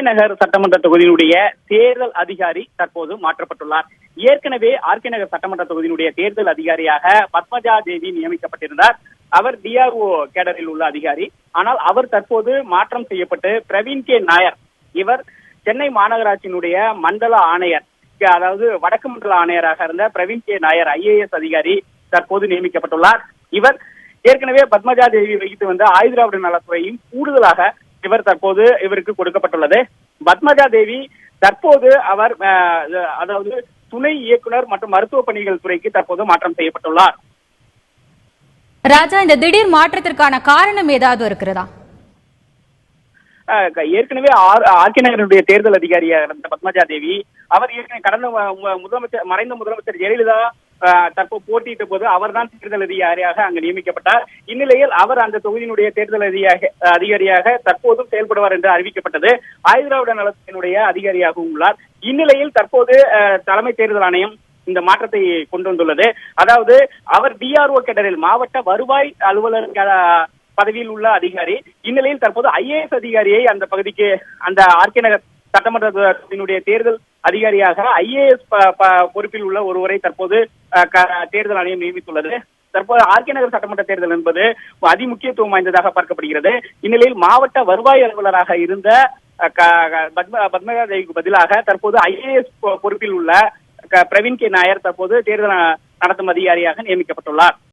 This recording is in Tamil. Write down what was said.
நகர் சட்டமன்ற தொகுதியினுடைய தேர்தல் அதிகாரி தற்போது மாற்றப்பட்டுள்ளார். ஏற்கனவே ஆர்கே நகர் சட்டமன்ற தொகுதியினுடைய தேர்தல் அதிகாரியாக பத்மஜா தேவி நியமிக்கப்பட்டிருந்தார். அவர் டிஆர்ஓ கேடரில் உள்ள அதிகாரி. ஆனால் அவர் தற்போது மாற்றம் செய்யப்பட்டு பிரவீன் கே நாயர், இவர் சென்னை மாநகராட்சியினுடைய மண்டல ஆணையர், அதாவது வடக்கு மண்டல ஆணையராக இருந்த பிரவீன் கே நாயர் IAS அதிகாரி தற்போது நியமிக்கப்பட்டுள்ளார். இவர் ஏற்கனவே பத்மஜா தேவி வகித்து வந்த ஆயுதிராவிட நலத்துறையும் கூடுதலாக இவர் தற்போது இவருக்கு கொடுக்கப்பட்டுள்ளது. பத்மஜா தேவி தற்போது அவர் அதாவது துணை இயக்குனர் மற்றும் மருத்துவ பணிகள் துறைக்கு தற்போது மாற்றம் செய்யப்பட்டுள்ளார். ராஜா, இந்த திடீர் மாற்றத்திற்கான காரணம் ஏதாவது இருக்கிறதா? ஏற்கனவே ஆர்கே நகருடைய தேர்தல் அதிகாரியாக இருந்த பத்மஜா தேவி, அவர் ஏற்கனவே கடந்த முதலமைச்சர் மறைந்த முதலமைச்சர் ஜெயலலிதா தற்போது போட்டியிட்ட போது அவர் தான் தேர்தல் அதிகாரியாக அங்கு நியமிக்கப்பட்டார். இந்நிலையில் அவர் அந்த தொகுதியினுடைய தேர்தல் அதிகாரியாக தற்போதும் செயல்படுவார் என்று அறிவிக்கப்பட்டது. ஆயுதிராவிட நலத்தினுடைய அதிகாரியாகவும் உள்ளார். இந்நிலையில் தற்போது தலைமை தேர்தல் ஆணையம் இந்த மாற்றத்தை கொண்டு வந்துள்ளது. அதாவது அவர் டிஆர்ஓ கேடரில் மாவட்ட வருவாய் அலுவலர் பதவியில் உள்ள அதிகாரி. இந்நிலையில் தற்போது IAS அதிகாரியை அந்த பகுதிக்கு, அந்த ஆர்கே நகர் சட்டமன்றத்தினுடைய தேர்தல் அதிகாரியாக IAS பொறுப்பில் உள்ள ஒருவரை தற்போது தேர்தல் ஆணையம் நியமித்துள்ளது. தற்போது ஆர்கே நகர் சட்டமன்ற தேர்தல் என்பது அதிமுக்கியத்துவம் வாய்ந்ததாக பார்க்கப்படுகிறது. இந்நிலையில் மாவட்ட வருவாய் அலுவலராக இருந்த பத்மஜா தேவிக்கு பதிலாக தற்போது IAS பொறுப்பில் உள்ள பிரவீன் கே நாயர் தற்போது தேர்தல் நடத்தும் அதிகாரியாக நியமிக்கப்பட்டுள்ளார்.